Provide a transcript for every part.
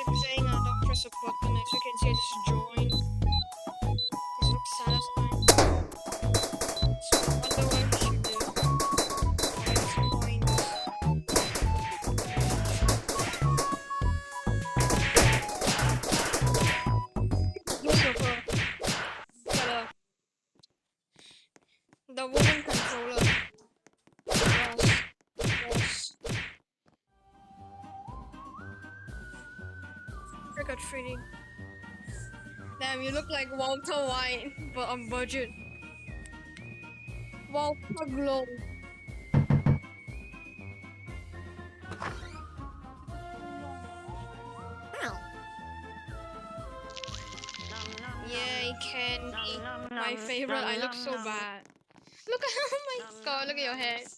it's saying don't press a button. As you can see, I just joined. This looks satisfying. So I wonder what we should do. Points. Beautiful. The wooden controller. Yes. Yes. Trick or treating. Damn, you look like Walter White, but on budget. Walter Glow. Yay, candy. My favorite. I look so bad. Look at oh my god, look at your head.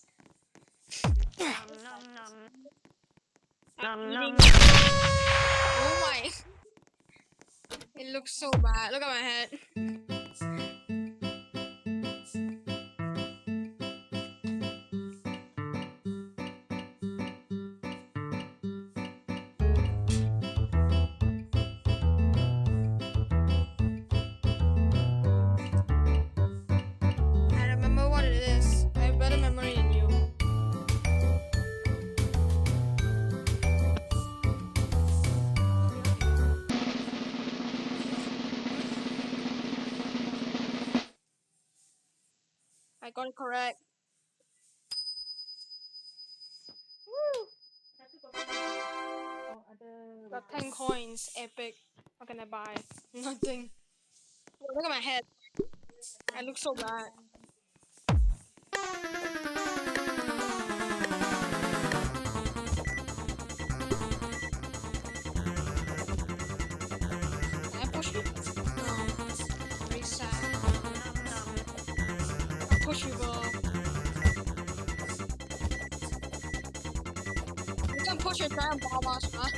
Oh my. It looks so bad. Look at my head. I remember what it is. I have better memory than you. I got it correct. Woo! Got 10 coins. Epic. What can I buy? Nothing. Oh, look at my head. I look so bad. Can I push it? No. Very sad. I'll push you, bro. You can push it down, Baba, huh?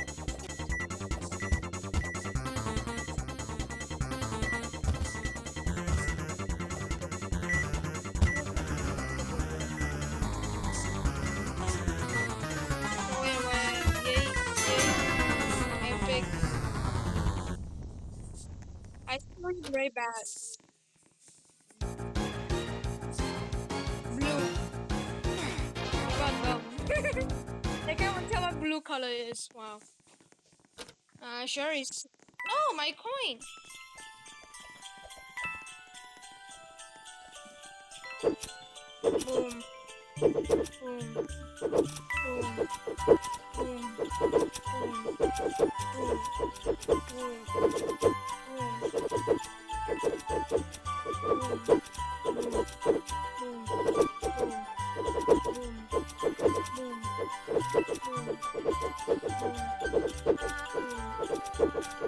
Epic. I feel very bad. Blue. I got dumb. I can't even tell what blue color is. Wow. Sure is. Oh, my coin. Boom. Boom. Boom. Boom. Boom.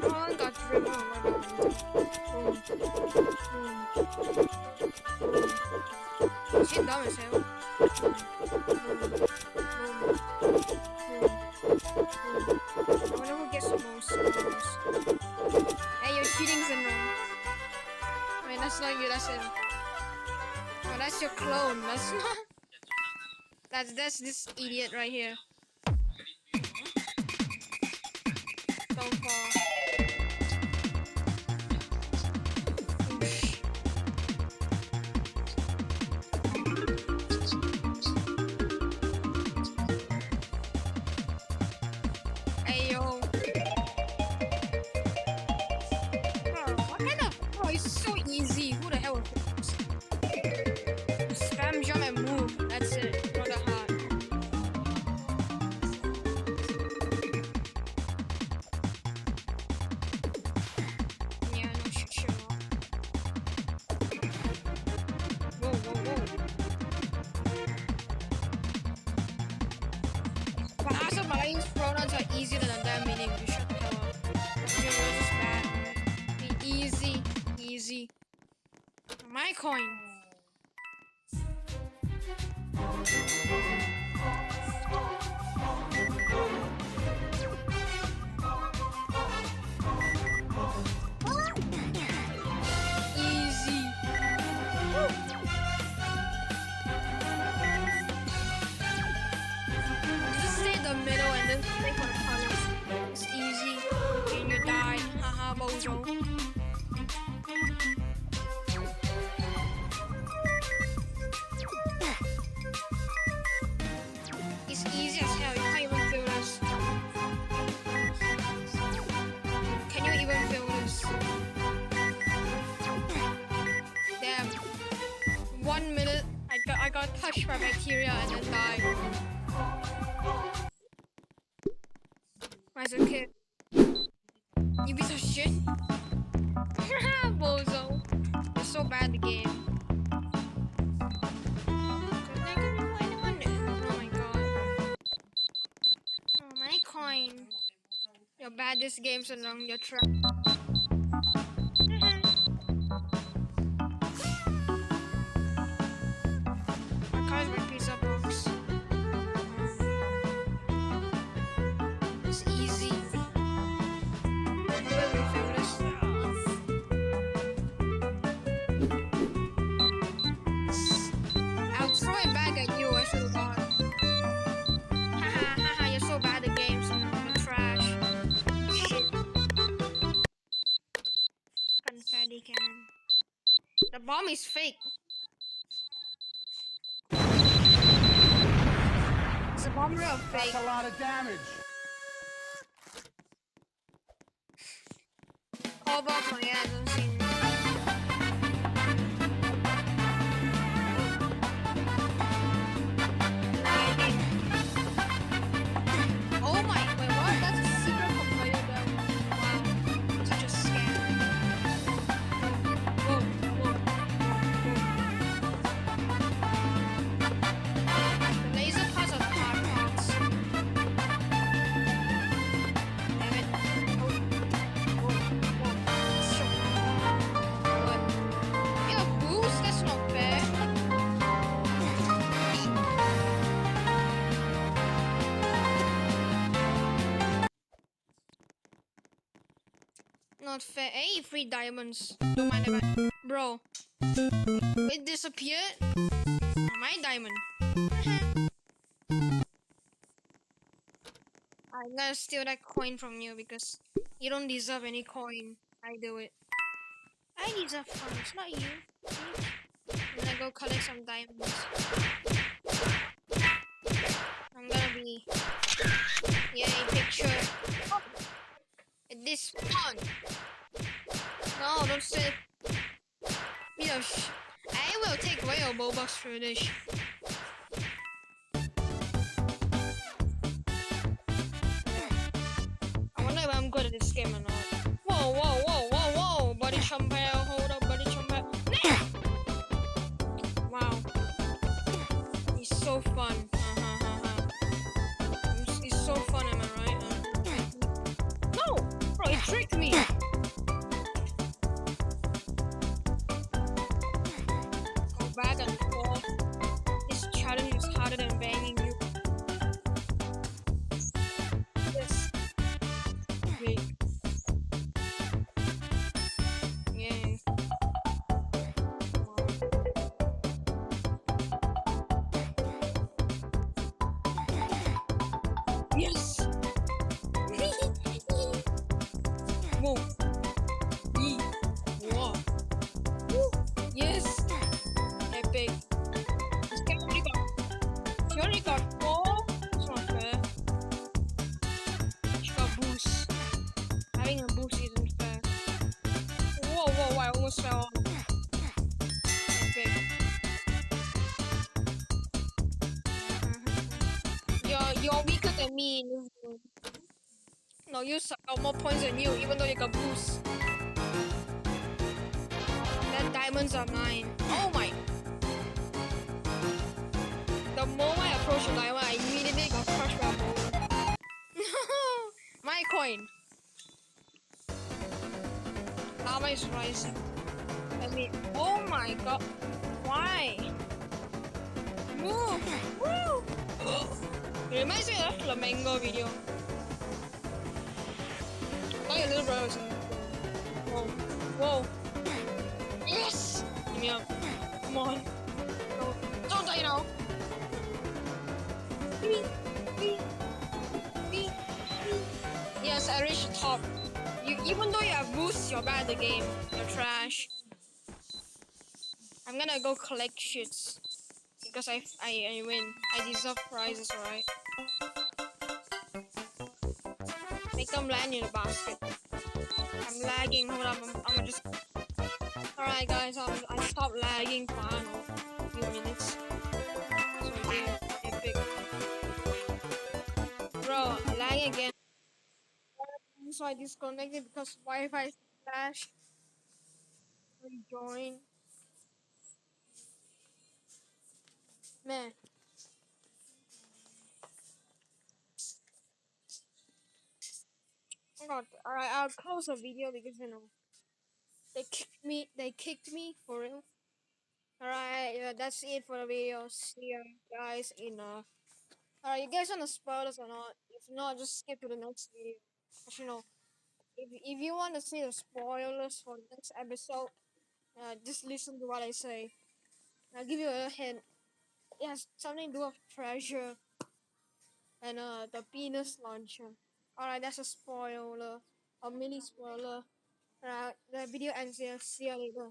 Oh, I got driven. Shit, dumb as hell. I wonder who gets the most scores. Hey, you're cheating, Zenron. Wait, that's not you, that's him. Oh, that's your clone. That's not. That's this idiot right here. Don't fall. Oosh. Hey yo. Bro, what kind of? Bro, it's so easy. Who the hell would spam jump and move? That's it. Not that hard. Yeah, no shit, sure. Whoa, whoa, whoa. But also, Malayan's pronouns are easier than that meaning. You shut the hell up. Your words is bad. Be easy, easy. My coin. Easy. Just stay in the middle and then play for the colors. It's easy. bozo. It's easy as hell. You can't even feel this. Can you even feel this? Damn. 1 minute. I got touched by bacteria and then died. As a kid. You piece of shit. Bozo. You're so bad at the game. Oh my god. Oh my coin. You're bad at this game, so long you're trapped. My car's my pizza box. It's easy. Whoever refill this. I'll throw it back at you, I should have got. Haha, haha, you're so bad at games and you're trash. Shit. Confetti cannon. The bomb is fake. Is the bomb real fake? That's a lot of damage. How about my ass? I've seen it. Oh my, wait, what? That's a secret conveyor belt. Wow, such a scam. Whoa, whoa, whoa. The laser parts are the hard parts. Damn it. Whoa, whoa, whoa. Sure. What? Yeah, boost? That's not fair. Not fair. Hey, 3 diamonds. Don't mind about bro. It disappeared. My diamond. I'm gonna steal that coin from you because you don't deserve any coin. I do it. I deserve funds, not you. I'm gonna go collect some diamonds. I'm gonna be. Yay, picture. Oh. This one. No, don't say. I will take away your Robux for this. I wonder if I'm good at this game or not. Whoa, whoa, whoa, whoa, whoa! Body chumpel, hold up, body chumpel. Wow. It's so fun. It's so fun, am I right? No! Bro, it tricked me! Go back and forth. This challenge is harder than banging you. Yes. Wait. Yeah. Yes! Whoa. Yee. Whoa. Woo. Yes. Epic. This guy already got 4. That's not fair. She got boost. Having a boost isn't fair. Whoa, whoa, I almost fell off. Epic. You're weaker than me. No, you got more points than you, even though you got boost. Then diamonds are mine. Oh my! The moment I approached the diamond, I immediately got crushed by a boulder. My coin. Lava is rising. Oh my god! Why? Move! Woo! It reminds me of the flamingo video. Oh, your little brother was in. Whoa. Whoa. Yes! Give me up. Come on. No. Don't die now. Yes, I reached the top. even though you have boosts, you're bad at the game. You're trash. I'm gonna go collect shits because I win. I deserve prizes, alright? Make them land in the basket. I'm lagging. Hold up. I'm just. Alright, guys. I stopped lagging for I don't know, a few minutes. So yeah, epic. Bro, lagging again. So I disconnected because Wi-Fi crashed. Rejoin. Man. Oh god. Alright, I'll close the video because you know they kicked me. They kicked me for real. Alright, yeah, that's it for the video. See you guys in Alright, you guys wanna spoil this or not? If not, just skip to the next video. Cause you know, if you want to see the spoilers for the next episode, just listen to what I say. I'll give you a hint. It has something to do with treasure and the penis launcher. Alright, that's a spoiler, a mini spoiler. Alright, the video ends here. See you later.